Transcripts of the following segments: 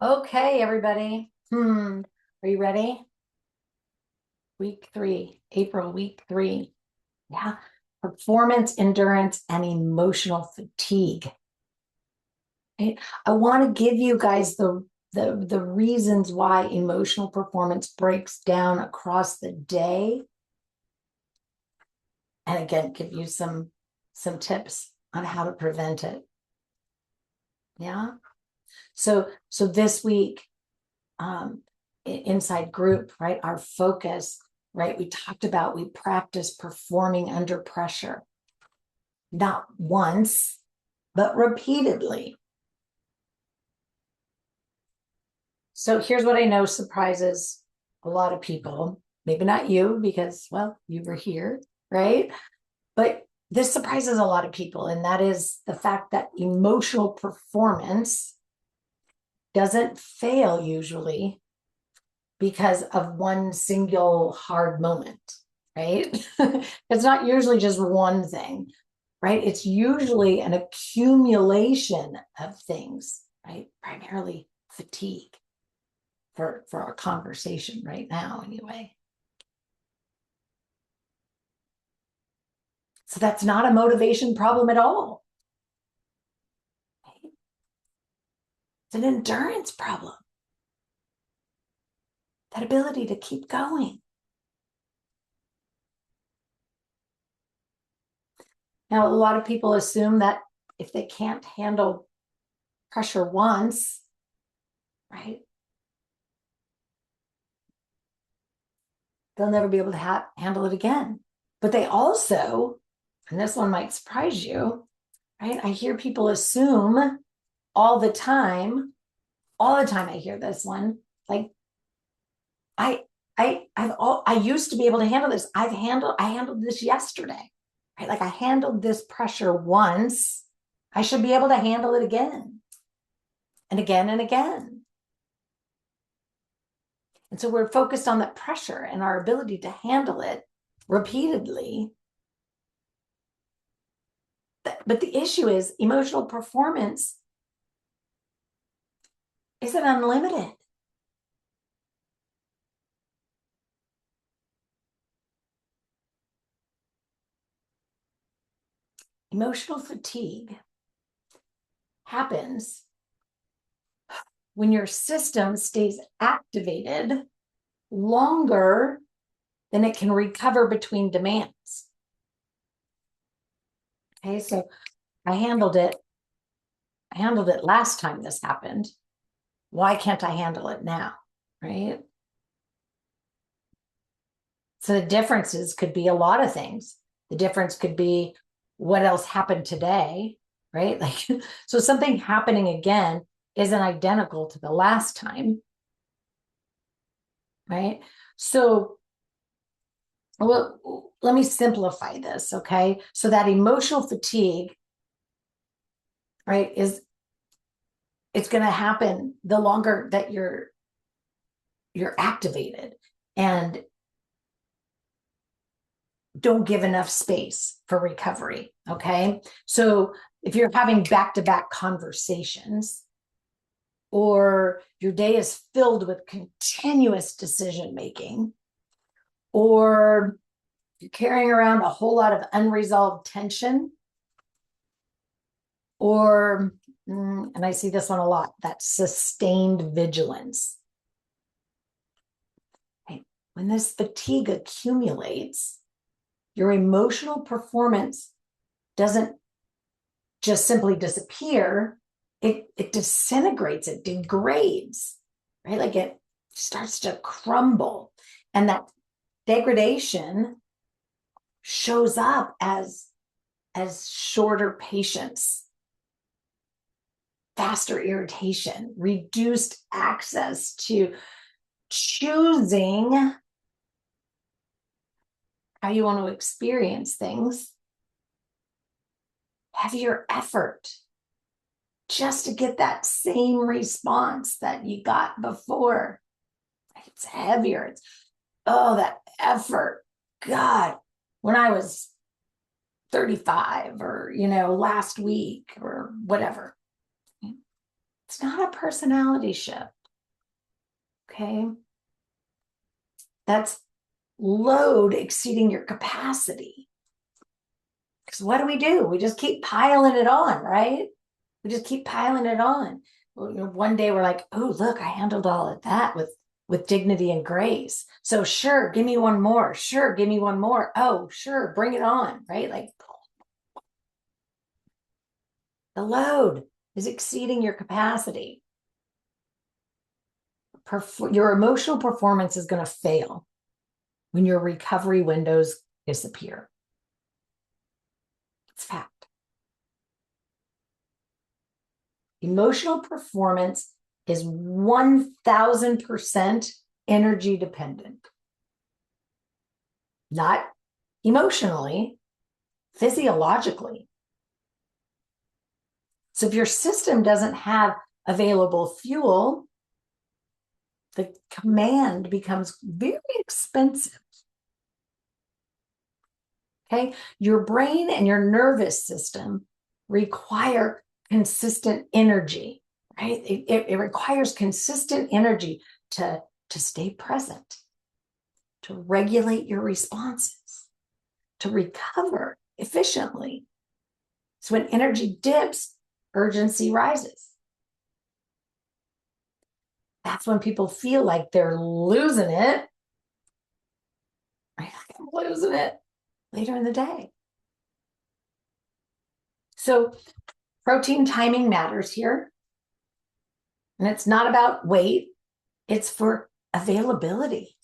Okay, everybody. Are you ready? Week 3, April, week 3. Yeah. Performance, endurance, and emotional fatigue. Right? I want to give you guys the reasons why emotional performance breaks down across the day. And again, give you some tips on how to prevent it. Yeah. So this week, inside group, right? Our focus, right? We talked about we practice performing under pressure, not once, but repeatedly. So here's what I know surprises a lot of people. Maybe not you, because, well, you were here, right? But this surprises a lot of people. And that is the fact that emotional performance doesn't fail usually because of one single hard moment, right? It's not usually just one thing, right? It's usually an accumulation of things, right? Primarily fatigue for our conversation right now, anyway. So that's not a motivation problem at all. Right? It's an endurance problem. That ability to keep going. Now, a lot of people assume that if they can't handle pressure once, right, they'll never be able to handle it again. But they also, and this one might surprise you, right? I hear people assume all the time, I hear this one, like, I used to be able to handle this. I handled this yesterday, right? Like I handled this pressure once. I should be able to handle it again and again and again. And so we're focused on that pressure and our ability to handle it repeatedly. But the issue is emotional performance isn't unlimited. Emotional fatigue happens when your system stays activated longer than it can recover between demands. Okay, so I handled it. I handled it last time this happened. Why can't I handle it now? Right. So the differences could be a lot of things. The difference could be what else happened today, right? Like, so something happening again isn't identical to the last time, right? So, well, let me simplify this, okay? So that emotional fatigue, right, is it's going to happen the longer that you're activated and don't give enough space for recovery. Okay. So if you're having back-to-back conversations or your day is filled with continuous decision making, or you're carrying around a whole lot of unresolved tension, or, and I see this one a lot, that sustained vigilance. Right? When this fatigue accumulates, your emotional performance doesn't just simply disappear, it disintegrates, it degrades, right? Like it starts to crumble. And that degradation shows up as shorter patience, faster irritation, reduced access to choosing how you want to experience things, heavier effort just to get that same response that you got before. It's heavier. It's, oh, that effort. God, when I was 35 or, last week or whatever, it's It's not a personality shift. Okay. That's load exceeding your capacity. Because what do? We just keep piling it on, right? We just keep piling it on. Well, one day we're like, oh, look, I handled all of that with dignity and grace. So sure, give me one more. Sure, give me one more. Oh, sure, bring it on, right? Like the load is exceeding your capacity. Your emotional performance is going to fail when your recovery windows disappear. It's fact. Emotional performance is 1000% energy dependent. Not emotionally, physiologically. So if your system doesn't have available fuel, the command becomes very expensive. Okay, your brain and your nervous system require consistent energy, right? It requires consistent energy to stay present, to regulate your responses, to recover efficiently. So when energy dips, urgency rises. That's when people feel like they're losing it. Right? I'm losing it later in the day. So protein timing matters here. And it's not about weight, it's for availability,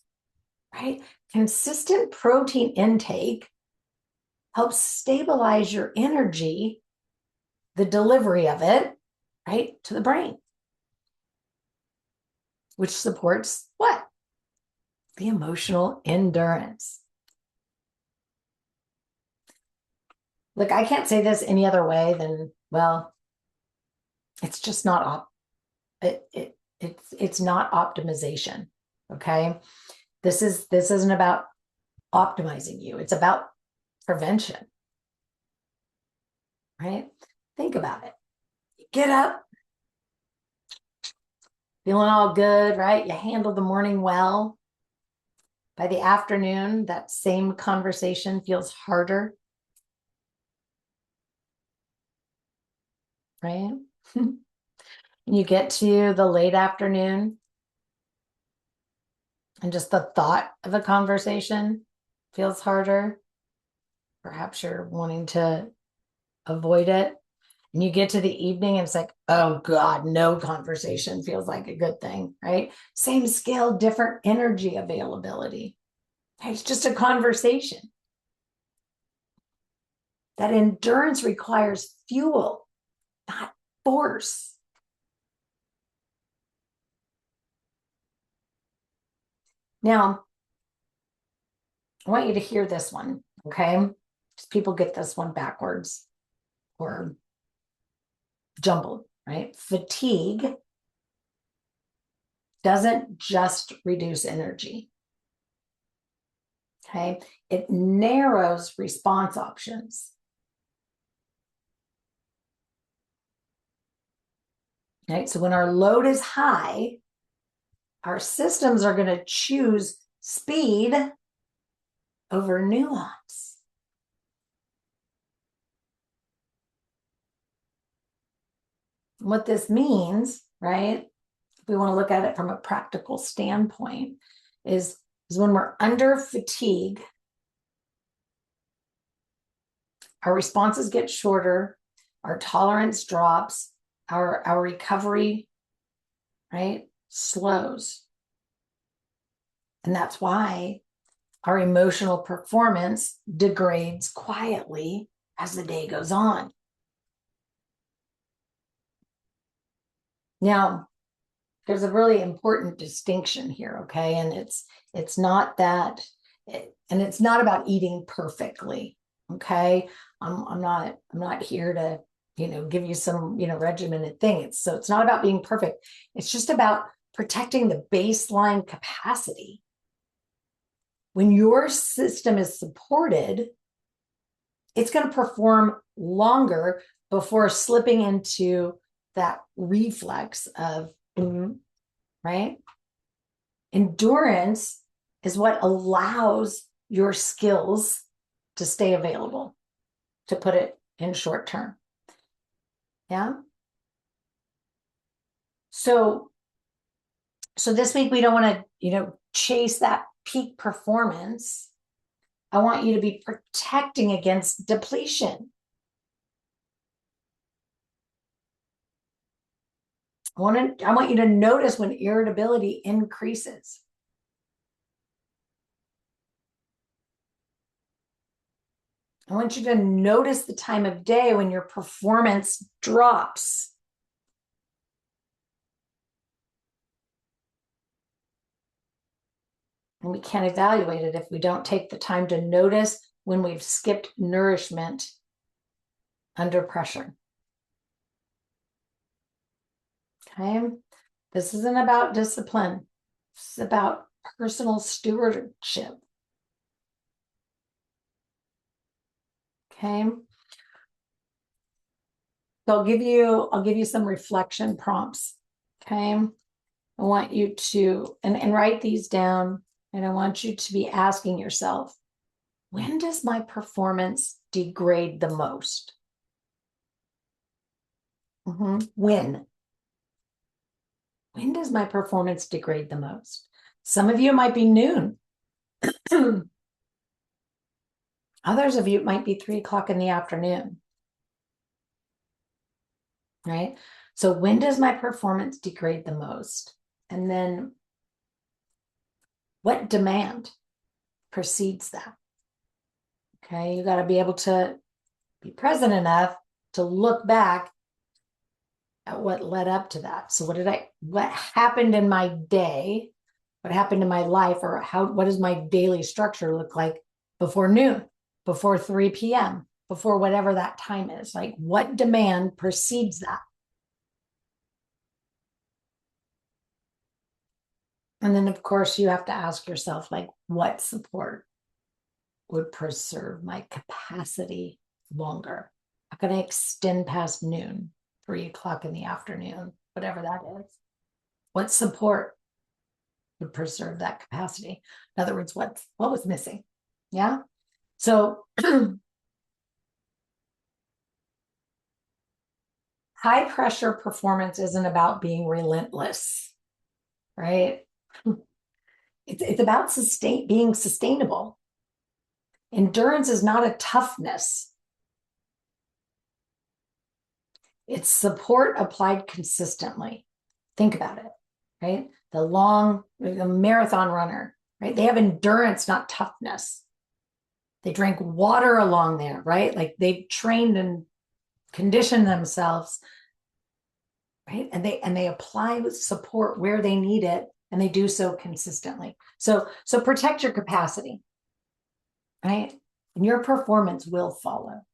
right? Consistent protein intake helps stabilize your energy, the delivery of it, right, to the brain, which supports what? The emotional endurance. Look, I can't say this any other way than, well, it's just not it's not optimization. Okay. This isn't about optimizing you. It's about prevention. Right? Think about it. You get up, feeling all good, right? You handle the morning well. By the afternoon, that same conversation feels harder. Right? You get to the late afternoon, and just the thought of a conversation feels harder. Perhaps you're wanting to avoid it. And you get to the evening and it's like, oh God, no conversation feels like a good thing, right? Same skill, different energy availability. It's just a conversation. That endurance requires fuel, not force. Now, I want you to hear this one, okay? Because people get this one backwards or jumbled, right? Fatigue doesn't just reduce energy, okay? It narrows response options. Right? So when our load is high, our systems are going to choose speed over nuance. What this means, right? If we want to look at it from a practical standpoint, is when we're under fatigue, our responses get shorter, our tolerance drops, our recovery, right, slows. And that's why our emotional performance degrades quietly as the day goes on. Now, there's a really important distinction here, okay? And it's not that, and it's not about eating perfectly, okay? I'm not here to, give you some, regimented thing. It's not about being perfect. It's just about protecting the baseline capacity. When your system is supported, it's going to perform longer before slipping into that reflex of, right? Endurance is what allows your skills to stay available, to put it in short term. Yeah. So this week we don't want to, chase that peak performance. I want you to be protecting against depletion. I want you to notice when irritability increases. I want you to notice the time of day when your performance drops. And we can't evaluate it if we don't take the time to notice when we've skipped nourishment under pressure. Okay? This isn't about discipline. This is about personal stewardship. Okay? So I'll give you some reflection prompts. Okay? I want you to and write these down, and I want you to be asking yourself, when does my performance degrade the most? When does my performance degrade the most? Some of you it might be noon. Others of you it might be 3:00 in the afternoon. Right? So when does my performance degrade the most? And then what demand precedes that? Okay, you got to be able to be present enough to look back at what led up to that. So what happened in my day, what happened in my life, or what does my daily structure look like before noon, before 3 p.m., before whatever that time is? Like, what demand precedes that? And then, of course, you have to ask yourself, like, what support would preserve my capacity longer? I'm going to extend past noon, 3:00 in the afternoon, whatever that is. What support would preserve that capacity? In other words, what was missing? Yeah. So high pressure performance isn't about being relentless, right? It's about being sustainable. Endurance is not a toughness. It's support applied consistently. Think about it, right? The marathon runner, right? They have endurance, not toughness. They drink water along there, right? Like they've trained and conditioned themselves, right? And they apply with support where they need it, and they do so consistently. So protect your capacity, right? And your performance will follow.